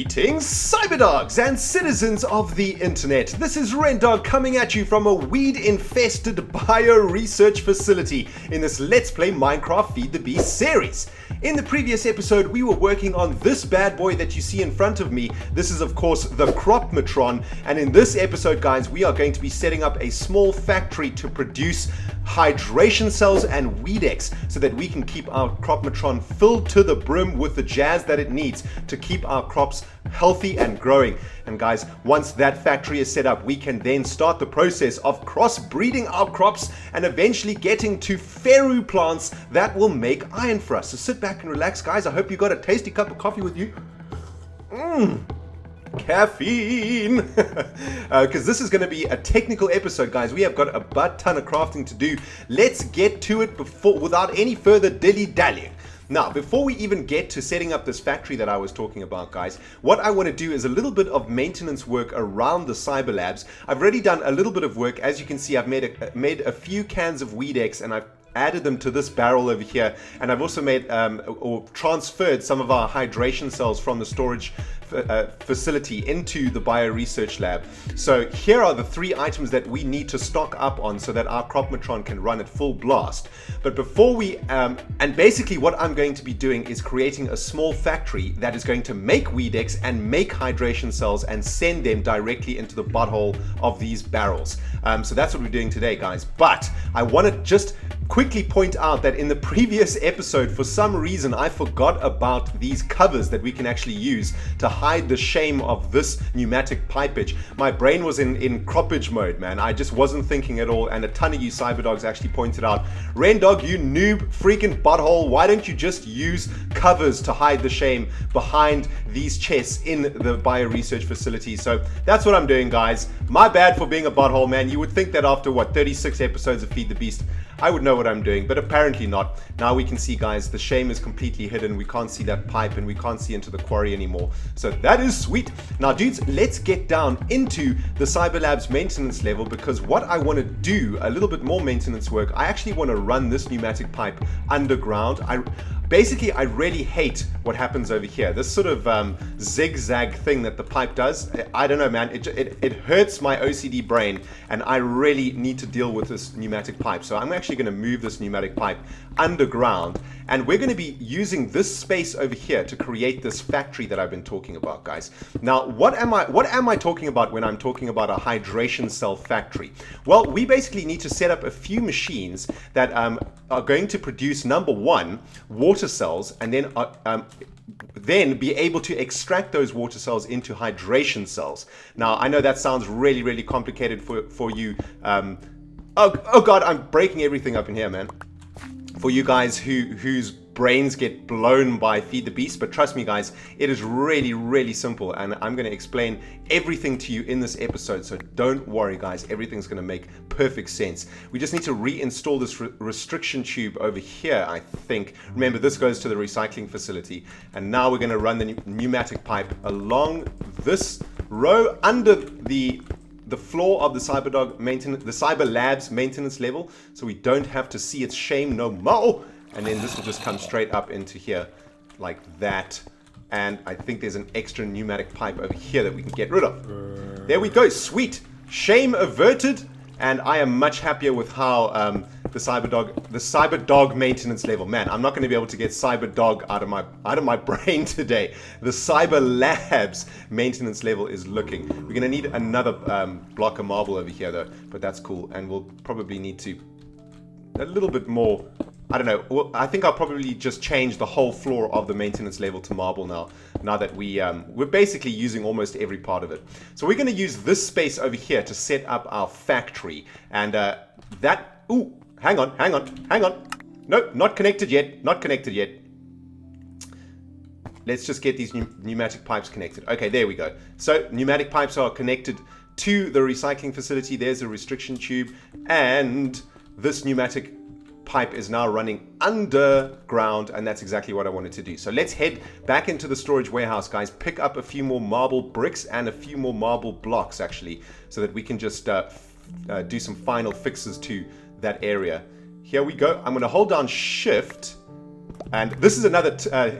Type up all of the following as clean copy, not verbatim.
Greetings, cyberdogs and citizens of the internet. This is ReNDoG coming at you from a weed-infested bio-research facility in this Let's Play Minecraft Feed the Beast series. In the previous episode, we were working on this bad boy that you see in front of me. This is, of course, the Crop-matron. And in this episode, guys, we are going to be setting up a small factory to produce hydration cells and Weedex so that we can keep our Crop-matron filled to the brim with the jazz that it needs to keep our crops healthy and growing. And guys, once that factory is set up, we can then start the process of cross-breeding our crops and eventually getting to Feru plants that will make iron for us. So sit back and relax, guys. I hope you got a tasty cup of coffee with you. Caffeine. Because this is going to be a technical episode, guys. We have got a butt ton of crafting to do. Let's get to it without any further dilly-dallying. Now, before we even get to setting up this factory that I was talking about, guys, what I want to do is a little bit of maintenance work around the cyber labs. I've already done a little bit of work. As you can see, I've made a few cans of Weedex, and I've added them to this barrel over here, and I've also made or transferred some of our hydration cells from the storage facility into the bio-research lab. So here are the three items that we need to stock up on so that our Crop-matron can run at full blast. But before we, and basically what I'm going to be doing is creating a small factory that is going to make Weedex and make hydration cells and send them directly into the butthole of these barrels. So that's what we're doing today, guys. But I want to just quickly point out that in the previous episode, for some reason, I forgot about these covers that we can actually use to hide the shame of this pneumatic pipage. My brain was in croppage mode, man. I just wasn't thinking at all, and a ton of you cyberdogs actually pointed out, ReNDoG, you noob freaking butthole, why don't you just use covers to hide the shame behind these chests in the bio-research facility? So that's what I'm doing, guys. My bad for being a butthole, man. You would think that after, what, 36 episodes of Feed the Beast, I would know what I'm doing, but apparently not. Now we can see, guys, the shame is completely hidden. We can't see that pipe and we can't see into the quarry anymore. So that is sweet. Now, dudes, let's get down into the Cyber Labs maintenance level, because what I want to do, a little bit more maintenance work, I actually want to run this pneumatic pipe underground. Basically, I really hate what happens over here. This sort of zigzag thing that the pipe does. I don't know, man. It hurts my OCD brain, and I really need to deal with this pneumatic pipe. So I'm actually going to move this pneumatic pipe underground, and we're going to be using this space over here to create this factory that I've been talking about, guys. Now, what am I talking about when I'm talking about a hydration cell factory? Well, we basically need to set up a few machines that are going to produce, number one, water cells, and then be able to extract those water cells into hydration cells. Now, I know that sounds really, really complicated for you. Oh God, I'm breaking everything up in here, man. For you guys whose brains get blown by Feed the Beast, but trust me, guys, it is really, really simple, and I'm going to explain everything to you in this episode, so don't worry, guys. Everything's going to make perfect sense. We just need to reinstall this restriction tube over here, I think. Remember, this goes to the recycling facility, and now we're going to run the pneumatic pipe along this row under the floor of the Cyber Labs maintenance level, so we don't have to see its shame no more. And then this will just come straight up into here like that. And I think there's an extra pneumatic pipe over here that we can get rid of. There we go, sweet. Shame averted. And I am much happier with how the CyberDog maintenance level. Man, I'm not going to be able to get CyberDog out of my brain today. The Cyber Labs maintenance level is looking. We're going to need another block of marble over here, though. But that's cool. And we'll probably need to a little bit more. I don't know. Well, I think I'll probably just change the whole floor of the maintenance level to marble now that we're basically using almost every part of it. So we're going to use this space over here to set up our factory. And ooh, hang on. No, not connected yet. Not connected yet. Let's just get these pneumatic pipes connected. Okay, there we go. So pneumatic pipes are connected to the recycling facility. There's a restriction tube, and this pneumatic pipe is now running underground, and that's exactly what I wanted to do. So let's head back into the storage warehouse, guys, pick up a few more marble bricks and a few more marble blocks, actually, so that we can just do some final fixes to that area. Here we go. I'm going to hold down shift And this is another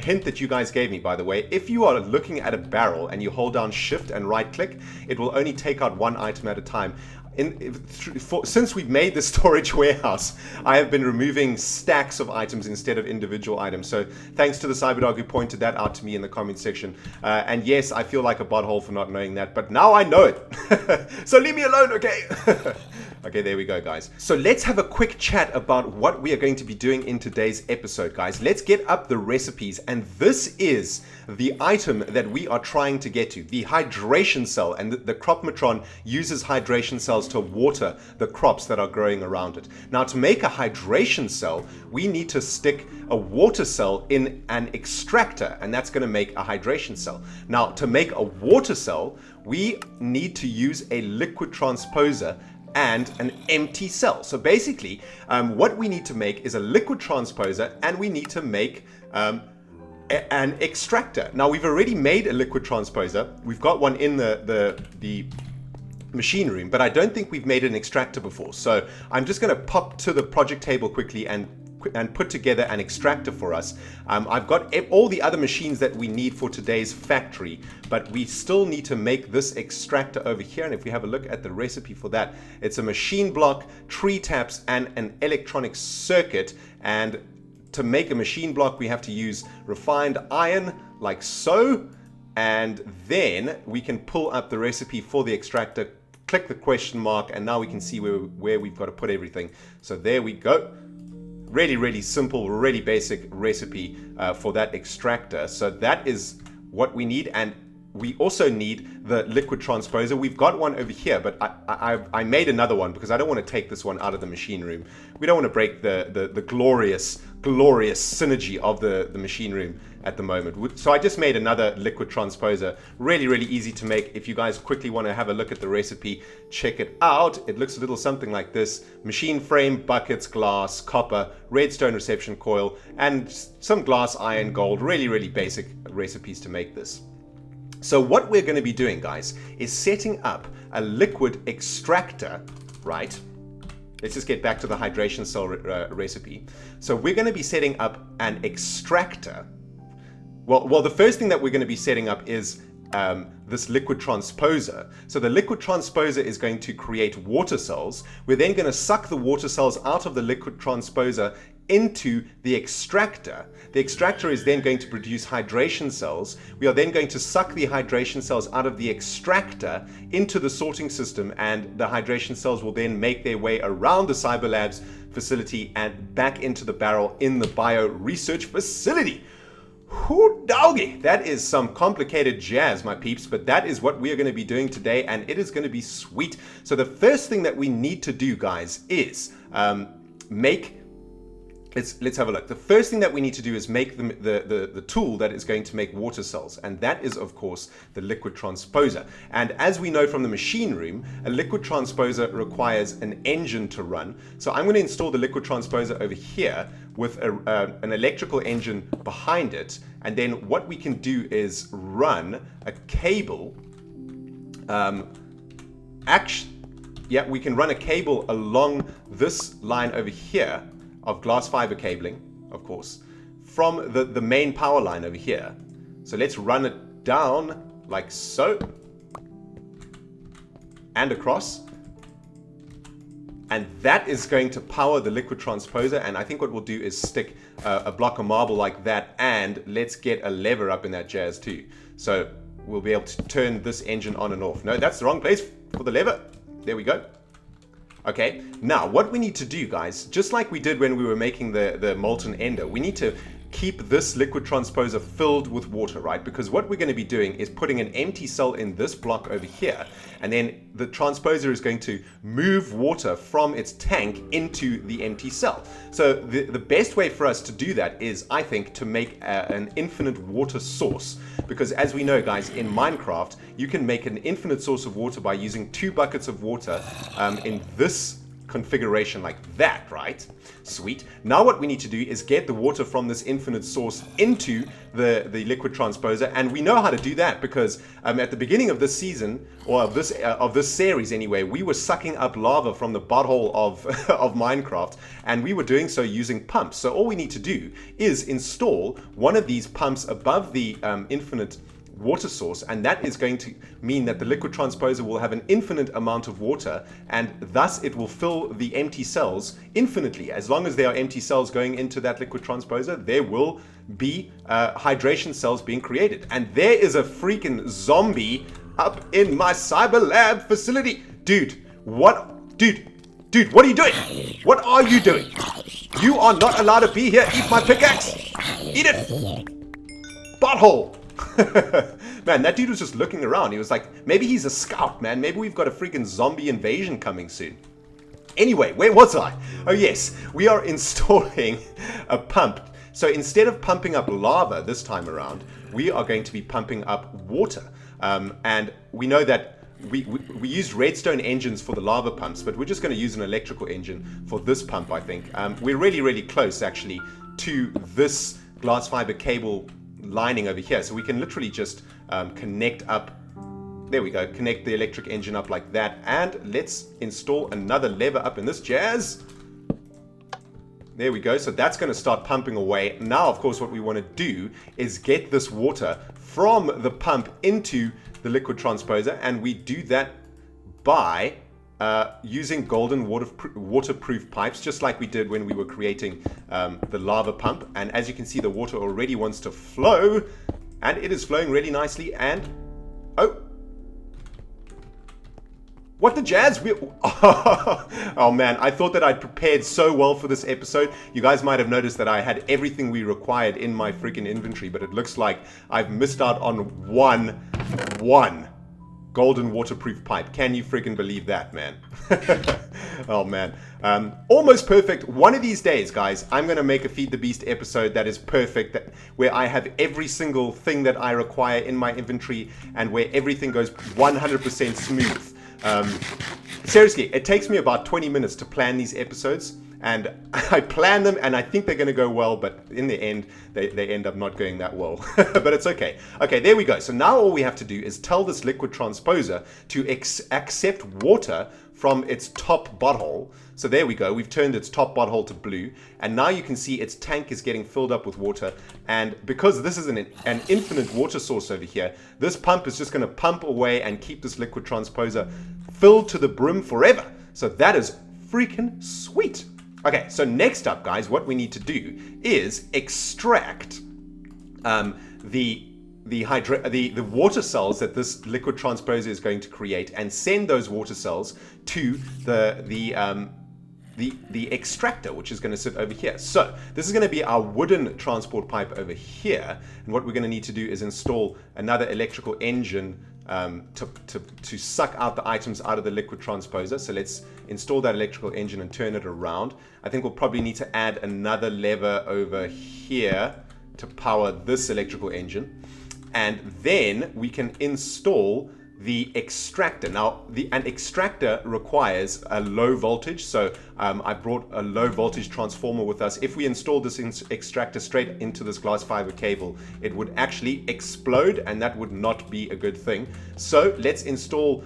hint that you guys gave me, by the way. If you are looking at a barrel and you hold down shift and right click, it will only take out one item at a time. Since we've made the storage warehouse, I have been removing stacks of items instead of individual items. So thanks to the CyberDog who pointed that out to me in the comment section. And yes, I feel like a butthole for not knowing that, but now I know it. So leave me alone, okay? Okay, there we go, guys. So let's have a quick chat about what we are going to be doing in today's episode, guys. Let's get up the recipes, and this is the item that we are trying to get to, the hydration cell. And the Crop-matron uses hydration cells to water the crops that are growing around it. Now, to make a hydration cell, we need to stick a water cell in an extractor, and that's going to make a hydration cell. Now, to make a water cell, we need to use a liquid transposer and an empty cell. So basically, what we need to make is a liquid transposer, and we need to make an extractor. Now, we've already made a liquid transposer. We've got one in the machine room, but I don't think we've made an extractor before. So I'm just going to pop to the project table quickly and put together an extractor for us. I've got all the other machines that we need for today's factory, but we still need to make this extractor over here. And if we have a look at the recipe for that, it's a machine block, tree taps, and an electronic circuit. And to make a machine block, we have to use refined iron, like so. And then we can pull up the recipe for the extractor, click the question mark, and now we can see where we've got to put everything. So there we go. Really, really simple, really basic recipe for that extractor. So that is what we need. And we also need the liquid transposer. We've got one over here, but I made another one because I don't want to take this one out of the machine room. We don't want to break the glorious synergy of the machine room at the moment. So I just made another liquid transposer. Really, really easy to make. If you guys quickly want to have a look at the recipe, check it out. It looks a little something like this. Machine frame, buckets, glass, copper, redstone reception coil, and some glass, iron, gold. Really, really basic recipes to make this. So what we're going to be doing, guys, is setting up a liquid extractor, right? Let's just get back to the hydration cell recipe. So we're going to be setting up an extractor. Well, the first thing that we're going to be setting up is this liquid transposer. So the liquid transposer is going to create water cells. We're then going to suck the water cells out of the liquid transposer into the extractor. The extractor is then going to produce hydration cells. We are then going to suck the hydration cells out of the extractor into the sorting system, and the hydration cells will then make their way around the CyberLabs facility and back into the barrel in the bio research facility. Whoo doggy, that is some complicated jazz, my peeps, but that is what we are going to be doing today, and it is going to be sweet. So the first thing that we need to do, guys, is Let's have a look. The first thing that we need to do is make the tool that is going to make water cells, and that is, of course, the liquid transposer. And as we know from the machine room, a liquid transposer requires an engine to run. So I'm going to install the liquid transposer over here with an electrical engine behind it, and then what we can do is run a cable. We can run a cable along this line over here of glass fiber cabling, of course, from the main power line over here. So let's run it down like so, and across. And that is going to power the liquid transposer. And I think what we'll do is stick a block of marble like that, and let's get a lever up in that jazz too. So we'll be able to turn this engine on and off. No, that's the wrong place for the lever. There we go. Okay, now what we need to do, guys, just like we did when we were making the molten ender, we need to keep this liquid transposer filled with water, right? Because what we're going to be doing is putting an empty cell in this block over here, and then the transposer is going to move water from its tank into the empty cell. So the best way for us to do that is, I think, to make an infinite water source. Because as we know, guys, in Minecraft, you can make an infinite source of water by using 2 buckets of water in this configuration like that, right? Sweet. Now what we need to do is get the water from this infinite source into the liquid transposer, and we know how to do that because at the beginning of this season, or of this series anyway, we were sucking up lava from the butthole of of Minecraft, and we were doing so using pumps. So all we need to do is install one of these pumps above the infinite water source, and that is going to mean that the liquid transposer will have an infinite amount of water, and thus it will fill the empty cells infinitely. As long as there are empty cells going into that liquid transposer, there will be hydration cells being created. And there is a freaking zombie up in my cyber lab facility. Dude, what are you doing? What are you doing? You are not allowed to be here. Eat my pickaxe. Eat it. Butthole. Man, that dude was just looking around. He was like, maybe he's a scout, man. Maybe we've got a freaking zombie invasion coming soon. Anyway, where was I? Oh yes, we are installing a pump. So instead of pumping up lava this time around, we are going to be pumping up water. And we know that we used redstone engines for the lava pumps, but we're just going to use an electrical engine for this pump, I think. We're really close, actually, to this glass fiber cable lining over here, so we can literally just connect up. There we go, connect the electric engine up like that, and let's install another lever up in this jazz. There we go. So that's going to start pumping away. Now, of course, what we want to do is get this water from the pump into the liquid transposer, and we do that by using golden waterproof pipes, just like we did when we were creating the lava pump. And as you can see, the water already wants to flow, and it is flowing really nicely. And what the jazz? Oh man, I thought that I'd prepared so well for this episode. You guys might have noticed that I had everything we required in my freaking inventory, but it looks like I've missed out on one golden waterproof pipe. Can you freaking believe that, man? Oh man, almost perfect. One of these days, guys, I'm gonna make a Feed the Beast episode that is perfect, where I have every single thing that I require in my inventory, and where everything goes 100% smooth. Seriously, it takes me about 20 minutes to plan these episodes, and I plan them and I think they're going to go well, but in the end they end up not going that well. But it's okay. Okay, there we go. So now all we have to do is tell this liquid transposer to accept water from its top butthole. So there we go, we've turned its top butthole to blue, and now you can see its tank is getting filled up with water. And because this is an infinite water source over here, this pump is just going to pump away and keep this liquid transposer filled to the brim forever. So that is freaking sweet. Okay, so next up, guys, what we need to do is extract the water cells that this liquid transposer is going to create, and send those water cells to the extractor, which is going to sit over here. So this is going to be our wooden transport pipe over here, and what we're going to need to do is install another electrical engine to suck out the items out of the liquid transposer. So let's install that electrical engine and turn it around. I think we'll probably need to add another lever over here to power this electrical engine, and then we can install the extractor. Now, an extractor requires a low voltage, so I brought a low voltage transformer with us. If we install this extractor straight into this glass fiber cable, it would actually explode, and that would not be a good thing. So let's install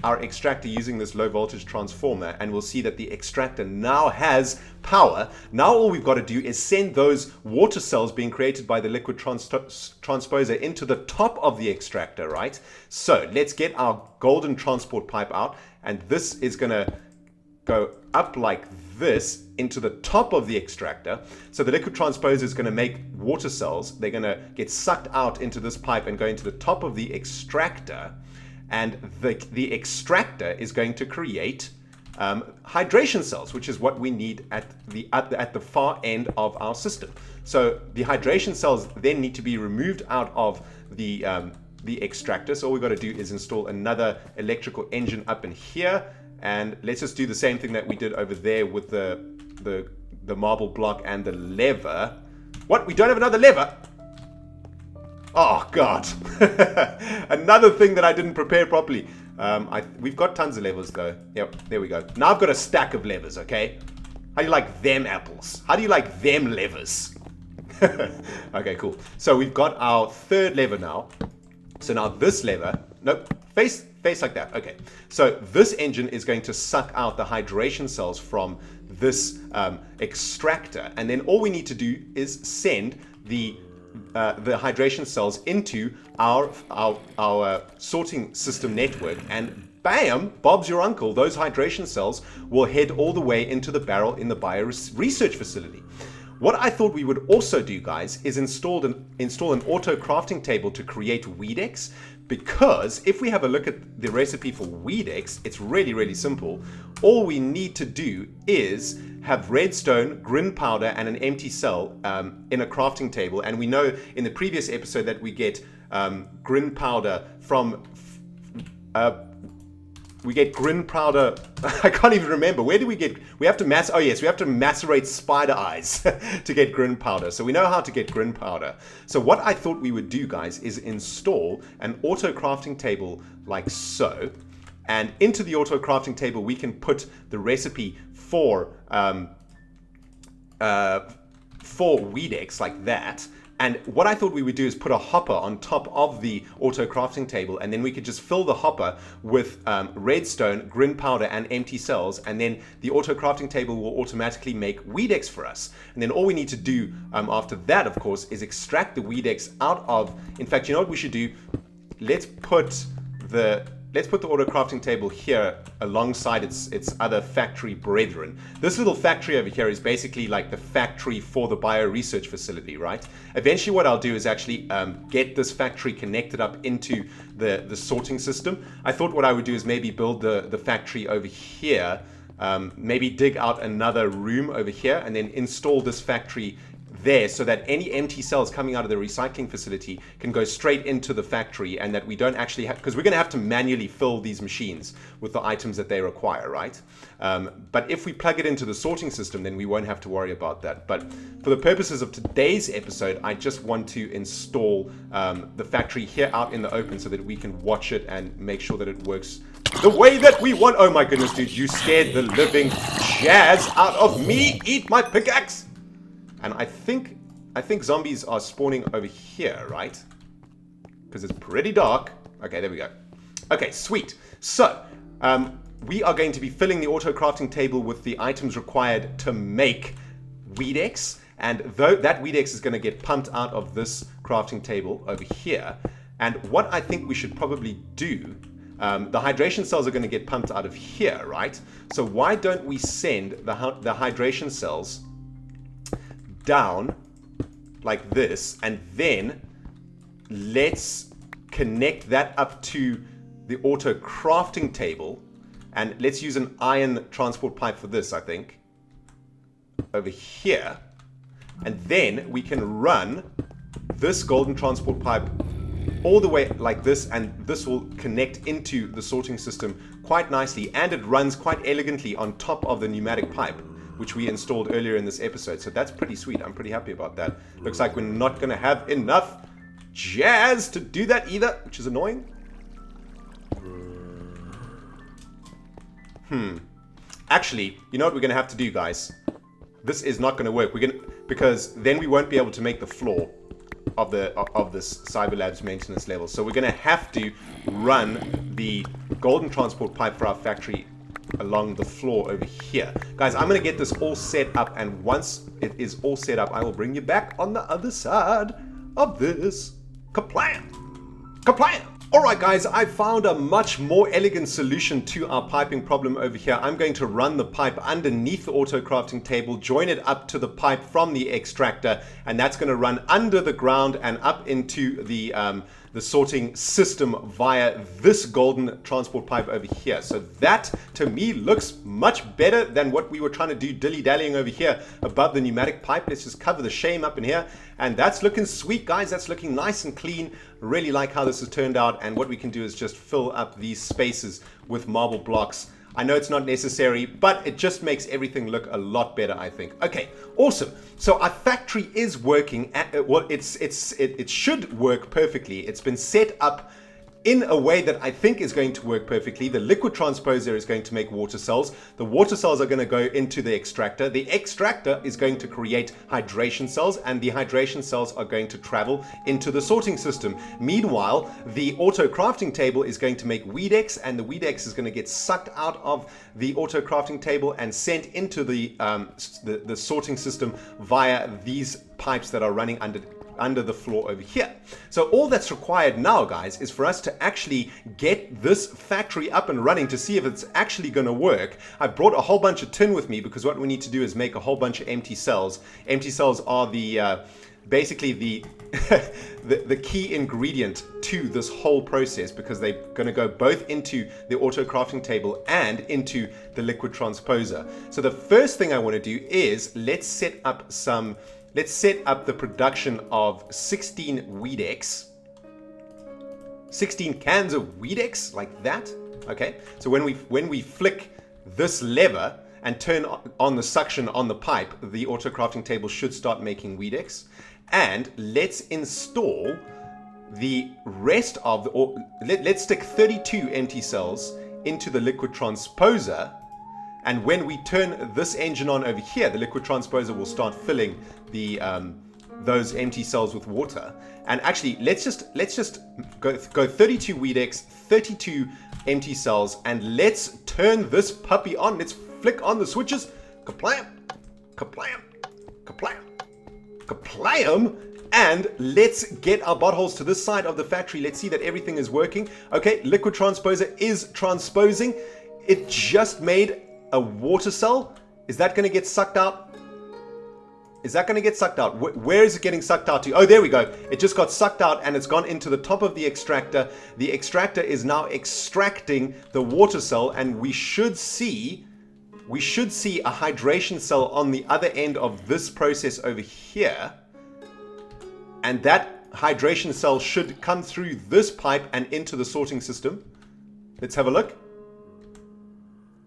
our extractor using this low voltage transformer, and we'll see that the extractor now has power. Now all we've got to do is send those water cells being created by the liquid transposer into the top of the extractor, right? So let's get our golden transport pipe out, and this is going to go up like this into the top of the extractor. So the liquid transposer is going to make water cells. They're going to get sucked out into this pipe and go into the top of the extractor, and the extractor is going to create hydration cells, which is what we need at the far end of our system. So the hydration cells then need to be removed out of the extractor. So all we've got to do is install another electrical engine up in here, and let's just do the same thing that we did over there with the marble block and the lever. What? We don't have another lever? Oh God. Another thing that I didn't prepare properly. We've got tons of levers though. Yep, there we go. Now I've got a stack of levers, okay? How do you like them apples? How do you like them levers? Okay, cool. So we've got our third lever now. So now this lever, nope, face like that. Okay, so this engine is going to suck out the hydration cells from this extractor, and then all we need to do is send the hydration cells into our sorting system network, and bam, Bob's your uncle. Those hydration cells will head all the way into the barrel in the bio research facility. What I thought we would also do, guys, is install an auto crafting table to create Weedex, because if we have a look at the recipe for Weedex, it's really, really simple. All we need to do is have redstone, grin powder, and an empty cell in a crafting table. And we know in the previous episode that we get grin powder from... we get grin powder. I can't even remember. Where do we get? We have to oh yes, we have to macerate spider eyes to get grin powder. So we know how to get grin powder. So what I thought we would do, guys, is install an auto crafting table like so. And into the auto crafting table, we can put the recipe for Weedex like that. And what I thought we would do is put a hopper on top of the auto crafting table, and then we could just fill the hopper with redstone, grin powder, and empty cells, and then the auto crafting table will automatically make Weedex for us. And then all we need to do after that, of course, is extract the Weedex out of... In fact, you know what we should do? Let's put the auto crafting table here alongside its other factory brethren. This little factory over here is basically like the factory for the bio research facility, right? Eventually what I'll do is actually get this factory connected up into the sorting system. I thought what I would do is maybe build the factory over here, maybe dig out another room over here, and then install this factory there, so that any empty cells coming out of the recycling facility can go straight into the factory, and that we don't actually have, because we're going to have to manually fill these machines with the items that they require, right? But if we plug it into the sorting system, then we won't have to worry about that. But for the purposes of today's episode, I just want to install the factory here out in the open so that we can watch it and make sure that it works the way that we want. Oh my goodness, dude, you scared the living jazz out of me. Eat my pickaxe. And I think zombies are spawning over here, right? Because it's pretty dark. Okay, there we go. Okay, sweet. So, we are going to be filling the auto crafting table with the items required to make Weedex. And that Weedex is going to get pumped out of this crafting table over here. And what I think we should probably do, the hydration cells are going to get pumped out of here, right? So why don't we send the hydration cells down like this, and then let's connect that up to the auto crafting table, and let's use an iron transport pipe for this, I think, over here, and then we can run this golden transport pipe all the way like this, and this will connect into the sorting system quite nicely, and it runs quite elegantly on top of the pneumatic pipe, which we installed earlier in this episode. So that's pretty sweet. I'm pretty happy about that. Looks like we're not going to have enough jazz to do that either, which is annoying. Actually, you know what we're going to have to do, guys? This is not going to work. Because then we won't be able to make the floor of this Cyberlabs maintenance level. So we're going to have to run the golden transport pipe for our factory along the floor over here. Guys, I'm going to get this all set up, and once it is all set up, I will bring you back on the other side of this. Kaplam! Kaplam! Alright guys, I found a much more elegant solution to our piping problem over here. I'm going to run the pipe underneath the auto crafting table, join it up to the pipe from the extractor, and that's going to run under the ground and up into the sorting system via this golden transport pipe over here. So that to me looks much better than what we were trying to do dilly-dallying over here above the pneumatic pipe. Let's just cover the shame up in here, and that's looking sweet, guys. That's looking nice and clean. Really like how this has turned out, and what we can do is just fill up these spaces with marble blocks. I know it's not necessary, but it just makes everything look a lot better, I think. Okay, awesome. So our factory is working. Well, it should work perfectly. It's been set up in a way that I think is going to work perfectly. The liquid transposer is going to make water cells. The water cells are going to go into the extractor. The extractor is going to create hydration cells, and the hydration cells are going to travel into the sorting system. Meanwhile, the auto crafting table is going to make Weedex, and the Weedex is going to get sucked out of the auto crafting table and sent into the sorting system via these pipes that are running under the floor over here. So all that's required now, guys, is for us to actually get this factory up and running to see if it's actually going to work. I've brought a whole bunch of tin with me because what we need to do is make a whole bunch of empty cells. Empty cells are the basically the the key ingredient to this whole process, because they're going to go both into the auto crafting table and into the liquid transposer. So the first thing I want to do is let's set up the production of 16 Weedex. 16 cans of Weedex, like that. Okay, so when we flick this lever and turn on the suction on the pipe, the auto crafting table should start making Weedex. And let's install the rest of the, or let's stick 32 empty cells into the liquid transposer. And when we turn this engine on over here, the liquid transposer will start filling the those empty cells with water. And actually, let's just go 32 Weedex, 32 empty cells, and let's turn this puppy on. Let's flick on the switches. Kaplam, kaplam, kaplam, kaplam. And let's get our buttholes to this side of the factory. Let's see that everything is working. Okay, liquid transposer is transposing. It just made a water cell. Is that going to get sucked out? Is that going to get sucked out? Where is it getting sucked out to? Oh, there we go. It just got sucked out and it's gone into the top of the extractor. The extractor is now extracting the water cell, and we should see a hydration cell on the other end of this process over here. And that hydration cell should come through this pipe and into the sorting system. Let's have a look.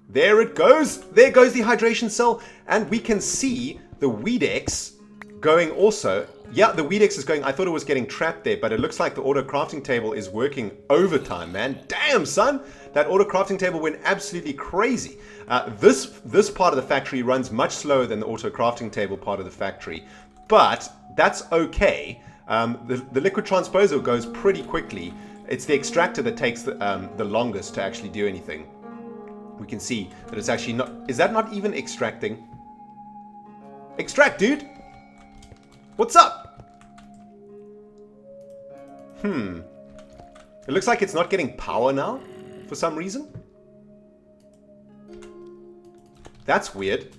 There it goes. There goes the hydration cell. And we can see the Weedex going also. Yeah, the Weedex is going. I thought it was getting trapped there, but it looks like the auto crafting table is working overtime, man. Damn, son. That auto crafting table went absolutely crazy. This part of the factory runs much slower than the auto crafting table part of the factory, but that's okay. The liquid transposer goes pretty quickly. It's the extractor that takes the longest to actually do anything. We can see that it's actually not. Is that not even extracting? Extract, dude! What's up? It looks like it's not getting power now for some reason. That's weird.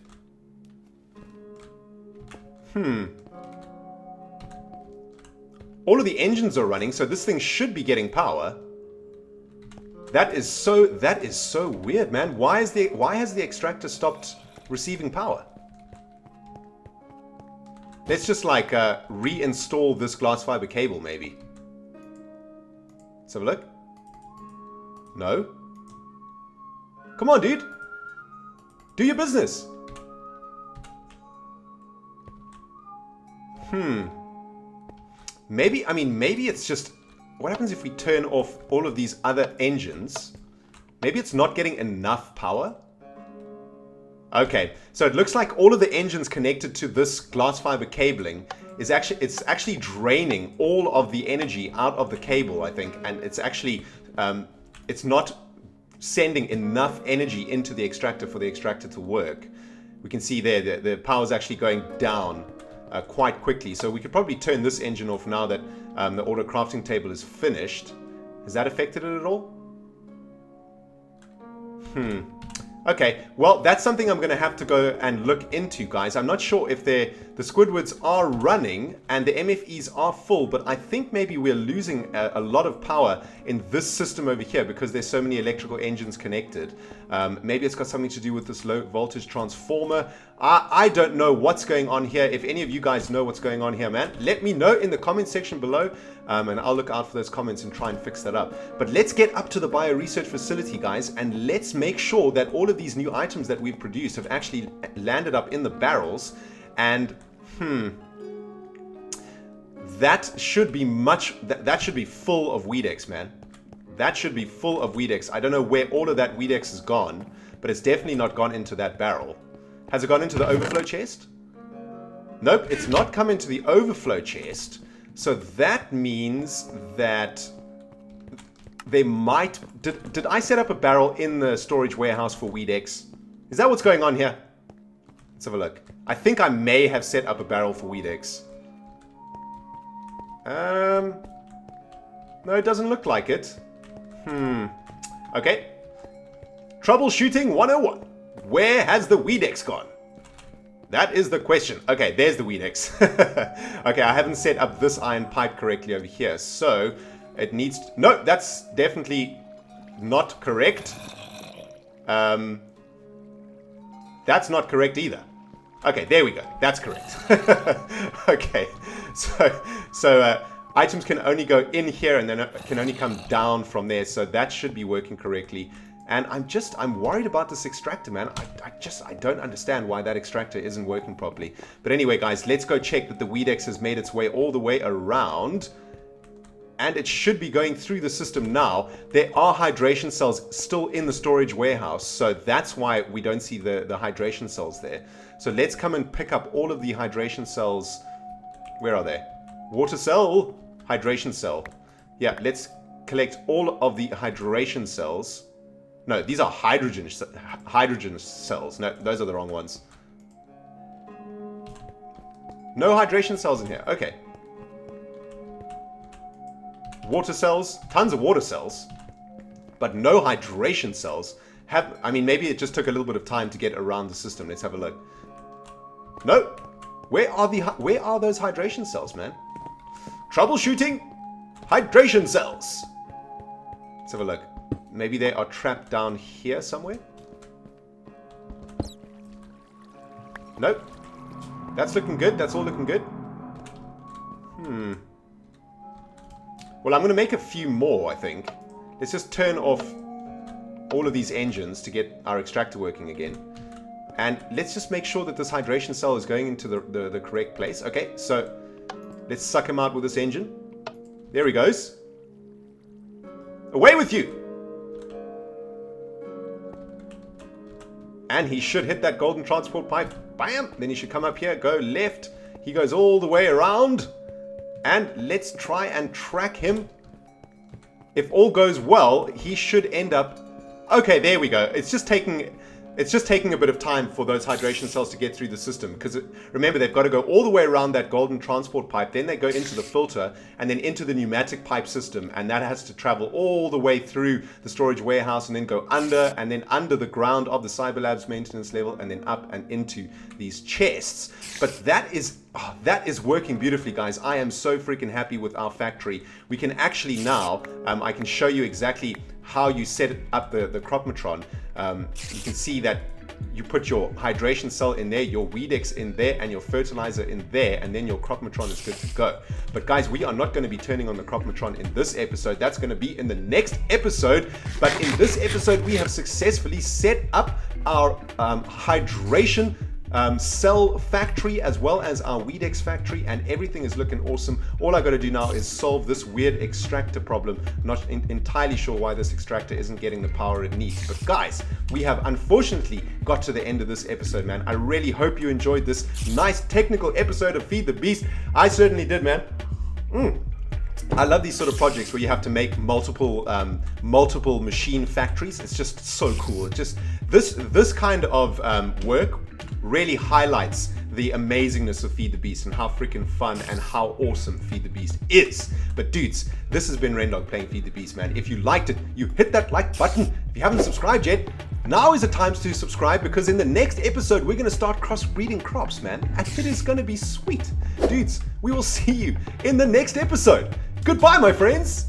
All of the engines are running, so this thing should be getting power. That is so weird, man. Why has the extractor stopped receiving power? Let's just like reinstall this glass fiber cable, maybe. Let's have a look. No. Come on, dude. Do your business. Maybe it's just, what happens if we turn off all of these other engines? Maybe it's not getting enough power. Okay, so it looks like all of the engines connected to this glass fiber cabling is actually draining all of the energy out of the cable, I think, and it's actually it's not sending enough energy into the extractor for the extractor to work. We can see there the power is actually going down quite quickly, so we could probably turn this engine off now that the auto crafting table is finished. Has that affected it at all? Okay, well, that's something I'm going to have to go and look into, guys. I'm not sure if the Squidwards are running and the MFEs are full, but I think maybe we're losing a lot of power in this system over here because there's so many electrical engines connected. Maybe it's got something to do with this low voltage transformer. I don't know what's going on here. If any of you guys know what's going on here, man, let me know in the comment section below, and I'll look out for those comments and try and fix that up. But let's get up to the bio-research facility, guys, and let's make sure that all of these new items that we've produced have actually landed up in the barrels. And that should be that should be full of Weedex, man. That should be full of Weedex. I don't know where all of that Weedex has gone, but it's definitely not gone into that barrel. Has it gone into the overflow chest? Nope, it's not come into the overflow chest. So that means that they might... Did I set up a barrel in the storage warehouse for Weedex? Is that what's going on here? Let's have a look. I think I may have set up a barrel for Weedex. No, it doesn't look like it. Okay. Troubleshooting 101. Where has the Weedex gone? That is the question. Okay, there's the Weedex. Okay, I haven't set up this iron pipe correctly over here, so it needs to... No, that's definitely not correct. That's not correct either. Okay, there we go. That's correct. Okay, so items can only go in here and then it can only come down from there, so that should be working correctly. And I'm worried about this extractor, man. I don't understand why that extractor isn't working properly. But anyway, guys, let's go check that the Weedex has made its way all the way around. And it should be going through the system now. There are hydration cells still in the storage warehouse, so that's why we don't see the hydration cells there. So let's come and pick up all of the hydration cells. Where are they? Water cell, hydration cell. Yeah, let's collect all of the hydration cells. No, these are hydrogen cells. No, those are the wrong ones. No hydration cells in here. Okay. Water cells, tons of water cells, but no hydration cells. I mean, maybe it just took a little bit of time to get around the system. Let's have a look. No. Where are those hydration cells, man? Troubleshooting hydration cells. Let's have a look. Maybe they are trapped down here somewhere? Nope. That's looking good. That's all looking good. Well, I'm going to make a few more, I think. Let's just turn off all of these engines to get our extractor working again. And let's just make sure that this hydration cell is going into the correct place. Okay, so let's suck him out with this engine. There he goes. Away with you! And he should hit that golden transport pipe. Bam! Then he should come up here, go left. He goes all the way around. And let's try and track him. If all goes well, he should end up... Okay, there we go. It's just taking a bit of time for those hydration cells to get through the system. Because remember, they've got to go all the way around that golden transport pipe. Then they go into the filter and then into the pneumatic pipe system. And that has to travel all the way through the storage warehouse and then go under and then under the ground of the Cyberlabs maintenance level and then up and into these chests. But that is working beautifully, guys. I am so freaking happy with our factory. We can actually now, I can show you exactly how you set up the Crop-matron. You can see that you put your hydration cell in there, your Weedex in there, and your fertilizer in there, and then your Crop-matron is good to go. But guys, we are not going to be turning on the Crop-matron in this episode. That's going to be in the next episode. But in this episode, we have successfully set up our hydration cell factory as well as our Weedex factory, and everything is looking awesome. All I got to do now is solve this weird extractor problem. Not entirely sure why this extractor isn't getting the power it needs, but guys, we have unfortunately got to the end of this episode, man. I really hope you enjoyed this nice technical episode of Feed the Beast. I certainly did, man. I love these sort of projects where you have to make multiple machine factories. It's just so cool. It just this kind of work really highlights the amazingness of Feed the Beast and how freaking fun and how awesome Feed the Beast is. But dudes, this has been ReNDoG playing Feed the Beast, man. If you liked it, you hit that like button. If you haven't subscribed yet, now is the time to subscribe, because in the next episode, we're going to start crossbreeding crops, man. And it is going to be sweet. Dudes, we will see you in the next episode. Goodbye, my friends.